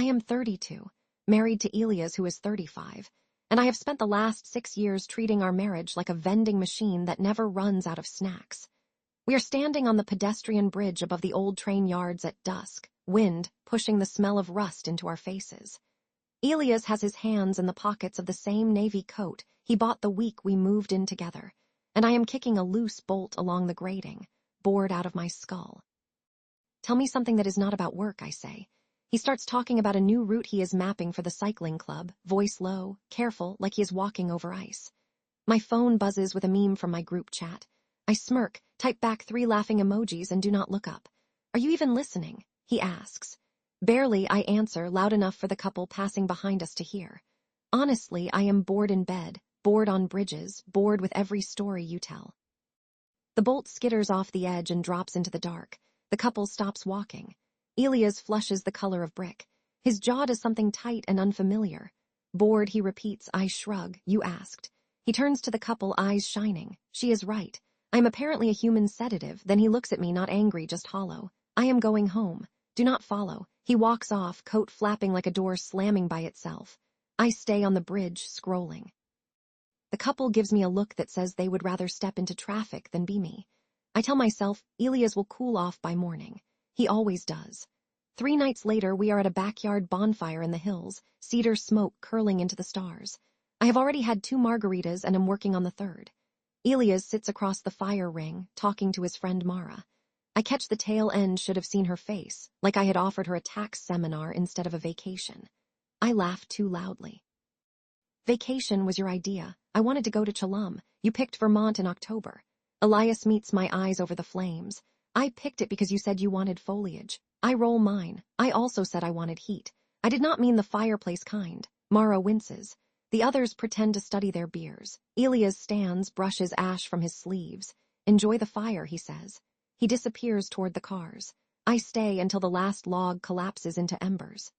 I am 32, married to Elias who is 35, and I have spent the last 6 years treating our marriage like a vending machine that never runs out of snacks. We are standing on the pedestrian bridge above the old train yards at dusk, wind pushing the smell of rust into our faces. Elias has his hands in the pockets of the same navy coat he bought the week we moved in together, and I am kicking a loose bolt along the grating, bored out of my skull. Tell me something that is not about work, I say. He starts talking about a new route he is mapping for the cycling club, voice low, careful, like he is walking over ice. My phone buzzes with a meme from my group chat. I smirk, type back 3 laughing emojis, and do not look up. Are you even listening? He asks. Barely, I answer, loud enough for the couple passing behind us to hear. Honestly, I am bored in bed, bored on bridges, bored with every story you tell. The bolt skitters off the edge and drops into the dark. The couple stops walking. Elias flushes the color of brick. His jaw does something tight and unfamiliar. Bored, he repeats, I shrug, you asked. He turns to the couple, eyes shining. She is right. I am apparently a human sedative. Then he looks at me, not angry, just hollow. I am going home. Do not follow. He walks off, coat flapping like a door slamming by itself. I stay on the bridge, scrolling. The couple gives me a look that says they would rather step into traffic than be me. I tell myself Elias will cool off by morning. He always does. 3 nights later, we are at a backyard bonfire in the hills, cedar smoke curling into the stars. I have already had 2 margaritas and am working on the 3rd. Elias sits across the fire ring, talking to his friend Mara. I catch the tail end, should have seen her face, like I had offered her a tax seminar instead of a vacation. I laugh too loudly. Vacation was your idea. I wanted to go to Chelum. You picked Vermont in October. Elias meets my eyes over the flames. I picked it because you said you wanted foliage. I roll mine. I also said I wanted heat. I did not mean the fireplace kind. Mara winces. The others pretend to study their beers. Elias stands, brushes ash from his sleeves. Enjoy the fire, he says. He disappears toward the cars. I stay until the last log collapses into embers.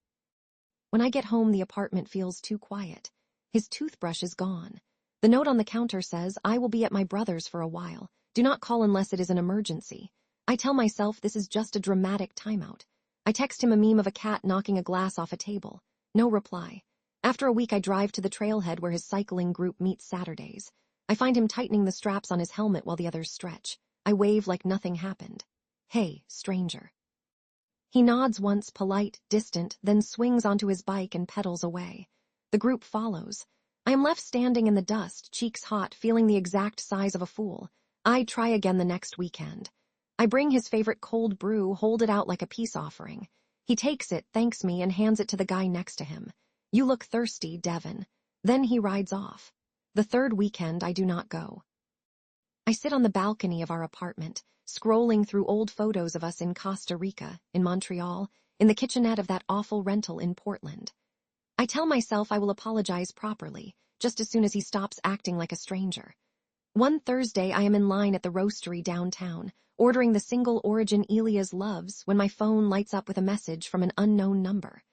When I get home, the apartment feels too quiet. His toothbrush is gone. The note on the counter says, I will be at my brother's for a while. Do not call unless it is an emergency. I tell myself this is just a dramatic timeout. I text him a meme of a cat knocking a glass off a table. No reply. After a week, I drive to the trailhead where his cycling group meets Saturdays. I find him tightening the straps on his helmet while the others stretch. I wave like nothing happened. Hey, stranger. He nods once, polite, distant, then swings onto his bike and pedals away. The group follows. I am left standing in the dust, cheeks hot, feeling the exact size of a fool. I try again the next weekend. I bring his favorite cold brew, hold it out like a peace offering. He takes it, thanks me, and hands it to the guy next to him. You look thirsty, Devin. Then he rides off. The 3rd weekend, I do not go. I sit on the balcony of our apartment, scrolling through old photos of us in Costa Rica, in Montreal, in the kitchenette of that awful rental in Portland. I tell myself I will apologize properly, just as soon as he stops acting like a stranger. One Thursday, I am in line at the roastery downtown, ordering the single origin Elias loves, when my phone lights up with a message from an unknown number.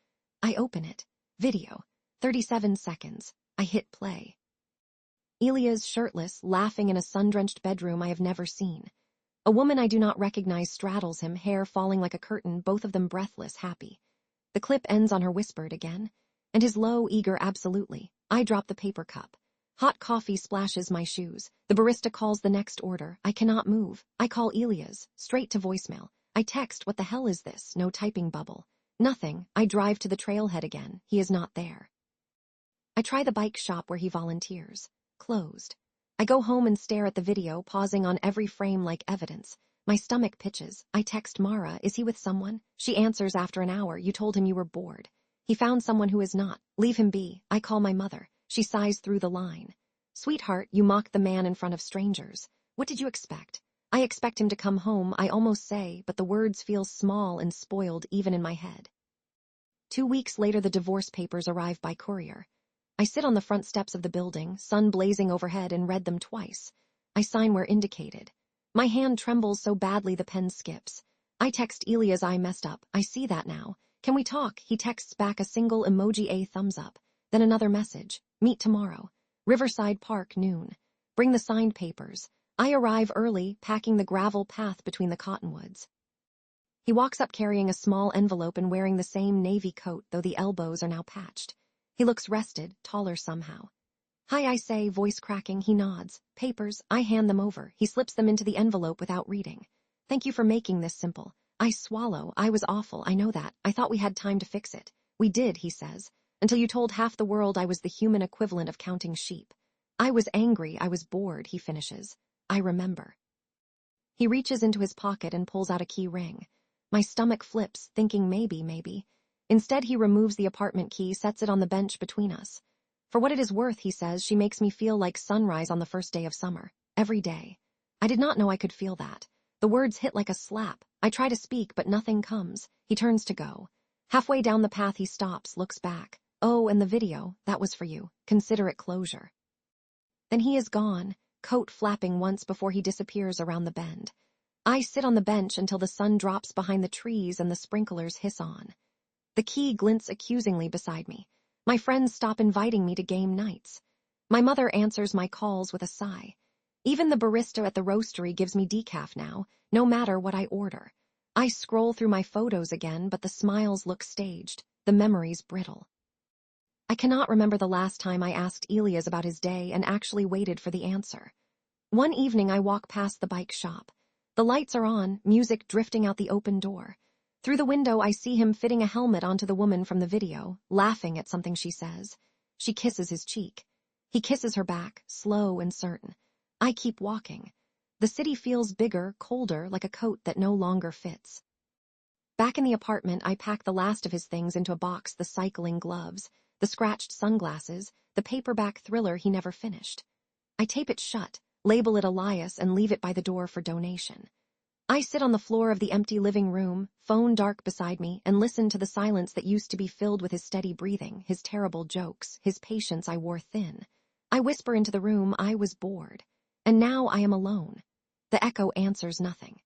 I open it. Video. 37 seconds. I hit play. Elias shirtless, laughing in a sun-drenched bedroom I have never seen. A woman I do not recognize straddles him, hair falling like a curtain, both of them breathless, happy. The clip ends on her whispered again, and his low, eager absolutely. I drop the paper cup. Hot coffee splashes my shoes. The barista calls the next order. I cannot move. I call Elias, straight to voicemail. I text, what the hell is this? No typing bubble. Nothing. I drive to the trailhead again. He is not there. I try the bike shop where he volunteers. Closed. I go home and stare at the video, pausing on every frame like evidence. My stomach pitches. I text Mara, is he with someone? She answers after an hour, you told him you were bored. He found someone who is not. Leave him be. I call my mother. She sighs through the line. Sweetheart, you mocked the man in front of strangers. What did you expect? I expect him to come home, I almost say, but the words feel small and spoiled even in my head. 2 weeks later, the divorce papers arrive by courier. I sit on the front steps of the building, sun blazing overhead, and read them twice. I sign where indicated. My hand trembles so badly the pen skips. I text Elias, I messed up. I see that now. Can we talk? He texts back a single emoji, a thumbs up. Then another message. Meet tomorrow. Riverside Park, noon. Bring the signed papers. I arrive early, packing the gravel path between the cottonwoods. He walks up carrying a small envelope and wearing the same navy coat, though the elbows are now patched. He looks rested, taller somehow. Hi, I say, voice cracking. He nods. Papers. I hand them over. He slips them into the envelope without reading. Thank you for making this simple. I swallow. I was awful. I know that. I thought we had time to fix it. We did, he says, until you told half the world I was the human equivalent of counting sheep. I was angry. I was bored, he finishes. I remember. He reaches into his pocket and pulls out a key ring. My stomach flips, thinking maybe. Instead, he removes the apartment key, sets it on the bench between us. For what it is worth, he says, she makes me feel like sunrise on the first day of summer. Every day. I did not know I could feel that. The words hit like a slap. I try to speak, but nothing comes. He turns to go. Halfway down the path, he stops, looks back. Oh, and the video, that was for you. Consider it closure. Then he is gone, coat flapping once before he disappears around the bend. I sit on the bench until the sun drops behind the trees and the sprinklers hiss on. The key glints accusingly beside me. My friends stop inviting me to game nights. My mother answers my calls with a sigh. Even the barista at the roastery gives me decaf now, no matter what I order. I scroll through my photos again, but the smiles look staged, the memories brittle. I cannot remember the last time I asked Elias about his day and actually waited for the answer. One evening I walk past the bike shop. The lights are on, music drifting out the open door. Through the window I see him fitting a helmet onto the woman from the video, laughing at something she says. She kisses his cheek. He kisses her back, slow and certain. I keep walking. The city feels bigger, colder, like a coat that no longer fits. Back in the apartment, I pack the last of his things into a box: the cycling gloves, the scratched sunglasses, the paperback thriller he never finished. I tape it shut, label it Elias, and leave it by the door for donation. I sit on the floor of the empty living room, phone dark beside me, and listen to the silence that used to be filled with his steady breathing, his terrible jokes, his patience I wore thin. I whisper into the room I was bored. And now I am alone. The echo answers nothing.